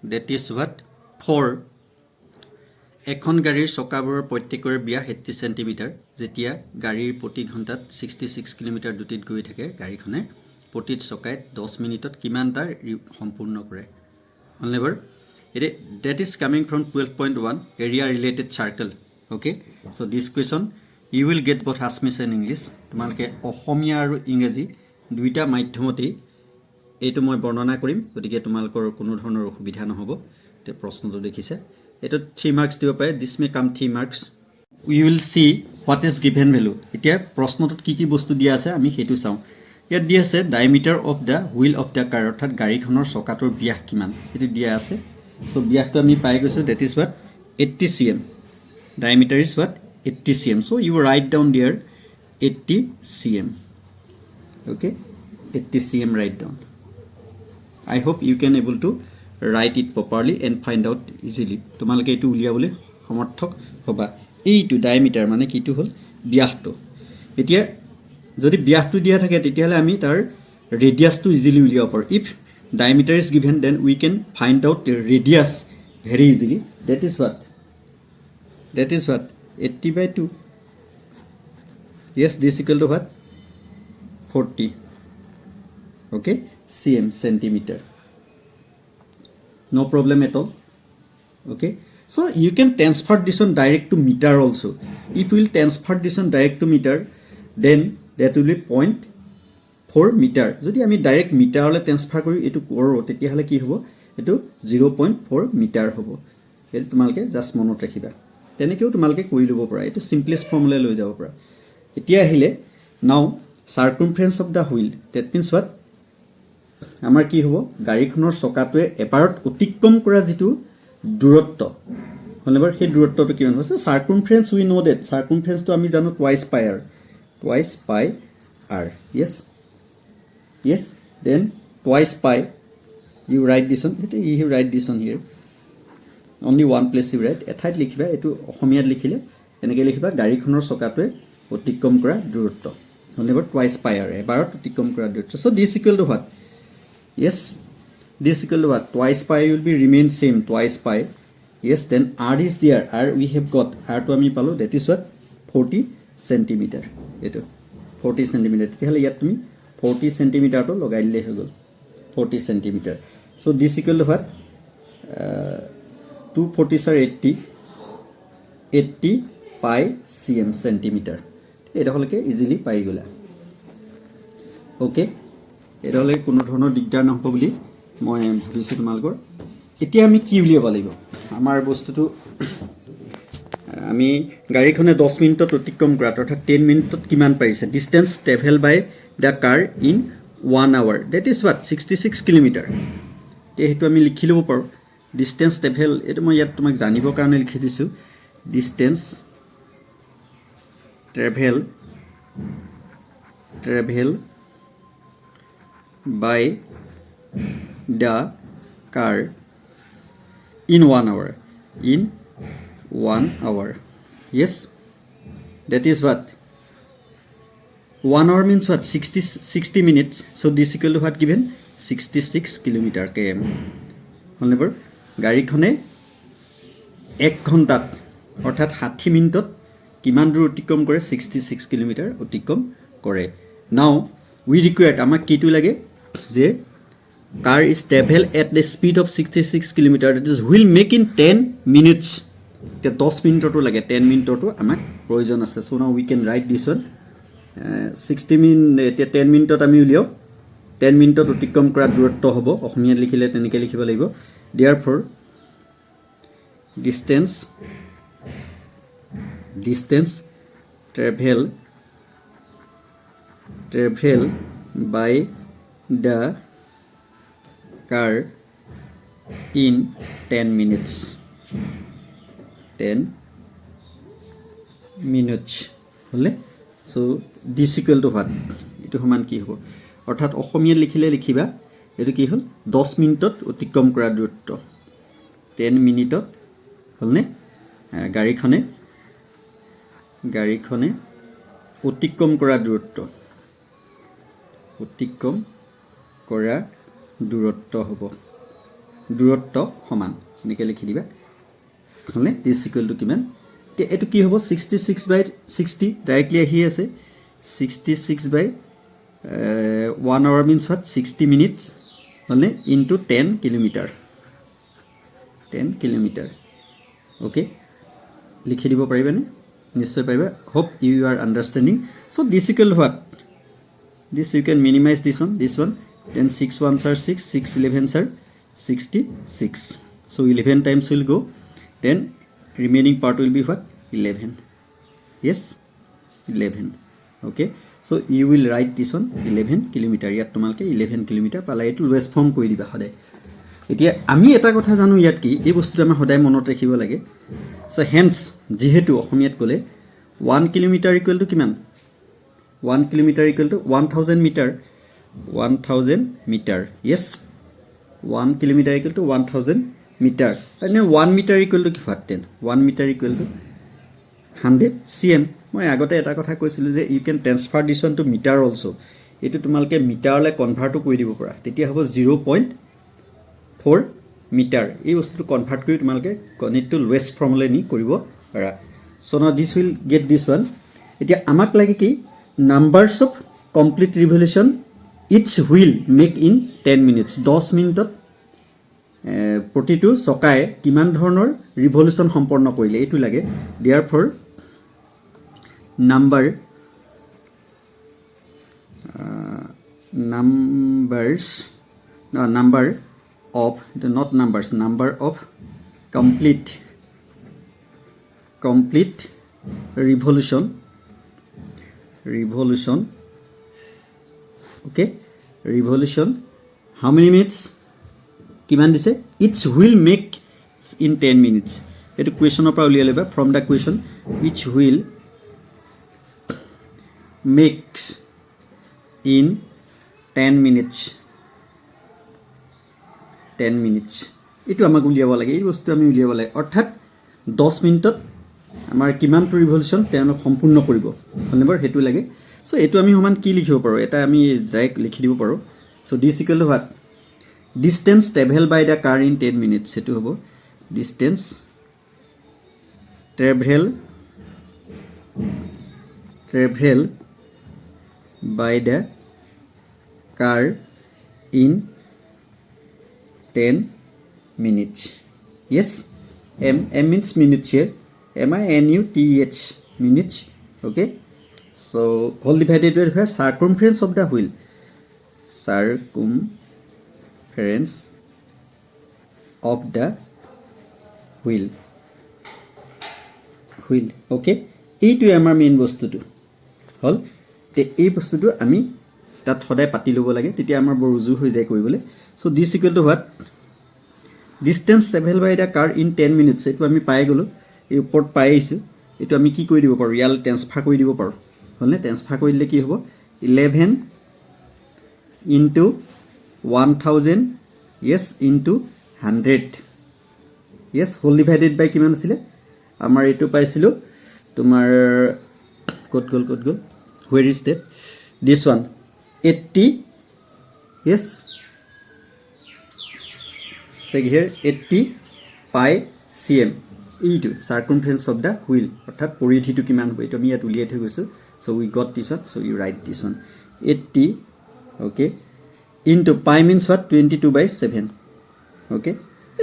that is what 4 এখন গাড়ীৰ চকাবোৰৰ প্ৰত্যেকৰ ব্যাস 80 সেন্টিমিটাৰ যেতিয়া গাড়ীৰ প্ৰতি ঘণ্টাত 66 কিলোমিটাৰ দ্ৰুতিত গৈ থাকে গাড়ীখনে প্ৰতি চকাই 10 মিনিটত কিমান তাৰ সম্পূৰ্ণ কৰে অনলেভাৰ that is coming from 12.1 area related circle okay so this question you will get both Assamese and English তোমালকে অসমীয়া আৰু ইংৰাজী দুইটা মাধ্যমতে এইটো মই বৰ্ণনা কৰিম গতিকে তোমালকৰ কোনো ধৰণৰ অসুবিধা নহব তে প্ৰশ্নটো দেখিছে এটো 3 মাৰ্কস দিব পাৰে this may come 3 marks we will see what is given value এতিয়া প্ৰশ্নটোত কি কি বস্তু দিয়া আছে আমি হেতু চাও ইয়াত দিয়া আছে diameter of the wheel of the car অৰ্থাৎ গাড়ীখনৰ চকাটোৰ ব্যাস কিমান এটো দিয়া আছে so ব্যাসটো আমি পাই গৈছো that is what 80 cm diameter is what 80 cm so you write down there 80 cm okay 80 cm write down I hope you can able to write it properly and find out easily তোমালকে এটো উলিয়াবলে সমৰ্থক হবা এইটো ডায়ামিটাৰ মানে কিটো হল ব্যাসটো এতিয়া যদি ব্যাসটো দিয়া থাকে তেতিয়ালে আমি তাৰ ৰেডিয়াসটো ইজিলি উলিয়াব পাৰো if diameter is given then we can find out the radius very easily that is what 80/2 yes this equal to what 40 okay cm centimeter no problem at all okay so you can transfer this one direct to meter also if we will transfer this one direct to meter then that will be 0.4 meter যদি আমি direct মিটাৰলৈ transfer কৰি এটো কৰো তেতিয়া হলে কি হ'ব এটো 0.4 মিটাৰ হ'ব এটো তোমালকে জাস্ট মনত ৰাখিবা তেনেকেও তোমালকে কৰি লব পৰা এটো সিম্পলেস্ট ফৰ্মুলা লৈ যাব পৰা এতিয়া আহিলে now circumference of the wheel that means what আমাৰ কি হ'ব গাড়ীখনৰ চকাটোৱে এবাৰত অতিক্ৰম কৰা যেটো দূৰত্ব হলেবাৰ সেই দূৰত্বটো কিমান হৈছে সাৰ্কামফাৰেন্স we know that সাৰ্কামফাৰেন্স তো আমি জানো twice pi r yes then twice pi you write this one you write this one here only one place you write এঠাইত লিখিবা এটো অসমীয়াত লিখিলে এনেকৈ লিখিবা গাড়ীখনৰ চকাটোৱে অতিক্ৰম কৰা দূৰত্ব হলেবাৰ twice pi r এবাৰত অতিক্ৰম কৰা দূৰত্ব so this equal to what yes this equal to what twice pi will be remain same twice pi yes then r is there r we have got r to ami palo that is what 40 centimeter eto 40 centimeter তেতিয়ালে ইয়াত তুমি 40 centimeter to লগাই দিলে হৈ গল 40 centimeter so this equal to what 240 sir 80 pi cm centimeter এটা হলকে easily পাই গলা okay এটা হলে কোনো ধৰণৰ দিগদাৰ নহব বুলি মই ভাবিছো তোমালকৰ এতিয়া আমি কি উলিয়াব লাগিব আমাৰ বস্তুটো আমি গাড়ীখনে 10 মিনিটত অতিক্ৰম কৰা অৰ্থাৎ 10 মিনিটত কিমান পাইছে distance travel by the car in 1 hour that is what 66 kilometre তেহেতু আমি লিখি লব পাৰো ডিসটেন্স ট্ৰেভেল এটো মই ইয়াত তোমাক জানিবৰ কাৰণে লিখি দিছো distance travel by the car in 1 hour yes that is what 1 hour means what 60 minutes so this equal to what given 66 kilometer km however গাড়ীখনে 1 ঘণ্টাত অৰ্থাৎ 60 মিনিটত কিমান দূৰ অতিক্ৰম কৰে 66 কিলোমিটাৰ অতিক্ৰম কৰে now we require আমাক কিটো লাগে যে car is travel at the speed of 66 kilometer that is will make in 10 minutes তে 10 মিনিটটো লাগে 10 মিনিটটো আমাক প্ৰয়োজন আছে so now we can write this one 60 minute তে 10 মিনিটত আমি উলিয়াও 10 মিনিটত অতিক্ৰম কৰা দূৰত্ব হ'ব অসমীয়াত লিখিলে তেনেকৈ লিখিব লাগিব therefore distance travel by the car in 10 minutes হলে so this equal to what এটো সমান কি হ'ব অৰ্থাৎ অসমীয়া লিখিলে লিখিবা এটো কি হল 10 মিনিটত অতিক্ৰম কৰা দূৰত্ব 10 মিনিটত হলনে গাড়ীখনে অতিক্ৰম কৰা দূৰত্ব হ'ব দূৰত্ব সমান এনেকৈ লিখি দিবা হ'লে দিছ ইকুৱেল টু কিমান এতিয়া এইটো কি হ'ব 66/60 ডাইৰেক্টলি আহি আছে 66/1 hour means what 60 minutes হ'লে into 10 kilometer 10 kilometer okay লিখি দিব পাৰিবানে নিশ্চয় পাৰিবা hope you are understanding so this equal what this you can minimize this one then 6 ones are 6 6 11s are 66 so 11 times will go then remaining part will be what 11 yes 11 okay so you will write this one 11 kilometer ইয়াত তোমালকে 11 kilometer পালা এটো লুৱেষ্ট form কৰি দিবা সদায় এতিয়া আমি এটা কথা জানো ইয়াত কি এই বস্তুটো আমাৰ সদায় মনত ৰাখিব লাগে সো হেন্স যেহেতু অসমীয়াত ক'লে 1 কিলোমিটাৰ ইকুৱেল টু কিমান 1 kilometer equal to 1000 meter 1000 meter yes 1 kilometer equal to 1000 meter and 1 meter equal to what then 1 meter equal to 100 cm মই আগতে এটা কথা কৈছিলো যে you can transfer this one to meter also এটো তোমালকে মিটাৰলে convert কৰি দিব পৰা তেতিয়া হ'ব 0.4 মিটাৰ এই বস্তুটো কনভাৰ্ট কৰি তোমালকে গণিতটো লোৱেষ্ট ফৰ্মুলা নি কৰিব পাৰা so now this will get this one এতিয়া আমাক লাগে কি numbers of complete revolution each wheel make in 10 minutes 10 মিনিটত প্ৰতিটো চকায়ে কিমান ধৰণৰ ৰিভলিউশন সম্পন্ন কৰিলে এটো লাগে therefore number of not numbers number of complete revolution okay revolution how many minutes kiman dise each will make in 10 minutes etu question opra ulialeba from the question each will makes in 10 minutes etu amak uliaba lage ei bostu ami uliaba lage orthat 10 মিনিটত আমাৰ কিমান two ৰিভলিউশন তেন সম্পূৰ্ণ কৰিব হলনেবৰ হেতু লাগে so এটো আমি সমান কি লিখিব পাৰো এটা আমি ডাইৰেক্ট লিখি দিব পাৰো so this equal to what distance travel by the car in 10 minutes এটো হ'ব distance travel by the car in 10 minutes yes m means minutes here minutes minutes okay so whole divided by circumference of the wheel okay এইটো আমাৰ main বস্তুটো হল তে এই বস্তুটো আমি তাত সদায় পাতি লব লাগে তেতিয়া আমাৰ বৰুজু হৈ যায় কৰিবলে so this equal to what distance travel by the car in 10 minutes এটো আমি পাই গলো এই উপৰত পাই আইছো এটো আমি কি কৰি দিব পাৰো ইয়াল ট্ৰান্সফাৰ কৰি দিব পাৰো হলনে ট্ৰান্সফাৰ কৰি দিলে কি হ'ব 11 into 1000 yes into 100 yes whole divided by কিমান আছিল আমাৰ এটো পাইছিলো তোমাৰ কত গল where is that this one 80 yes say here 80 pi cm এইটো circumference of the wheel অর্থাৎ পরিধিটো কিমান হ'ব এটো আমি ইয়াত উলিয়াই থৈ গৈছো so we got this one so you write this one 80 okay into pi means what 22/7 okay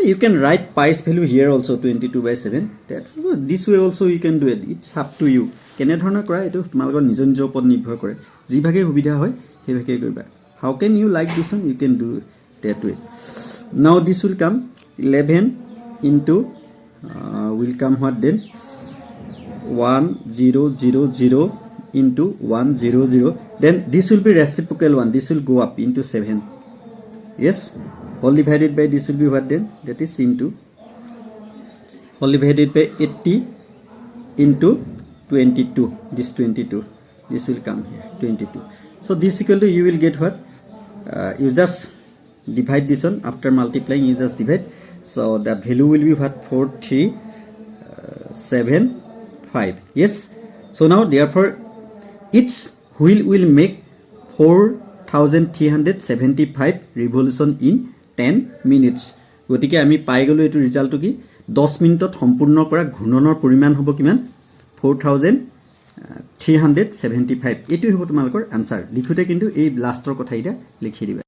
you can write pi's value here also 22/7 that's this way also you can do it it's up to you কেনে ধৰণৰ কৰা এটো তোমালোকৰ নিজৰ নিজৰ ওপৰত নিৰ্ভৰ কৰে যি ভাগে সুবিধা হয় সেই ভাগে কৰিবা how can you like this one you can do that way now this will come 11 into will come what then 1000 into 100 then this will be reciprocal one this will go up into 7 yes whole divided by this will be what then that is into whole divided by 80 into 22 this 22 this will come here 22 so this equal to you will get what you just divide this one after multiplying you just divide so the value will be what 4375 yes so now therefore each wheel will make 4375 revolution in 10 minutes গতিকে আমি পাই গ'লো এইটো ৰিজাল্টটো কি 10 মিনিটত সম্পূৰ্ণ কৰা ঘূৰ্ণনৰ পৰিমাণ হ'ব কিমান 4375 এইটোই হ'ব তোমালোকৰ আনসাৰ লিখোতে কিন্তু এই লাষ্টৰ কথাইটা লিখি দিবা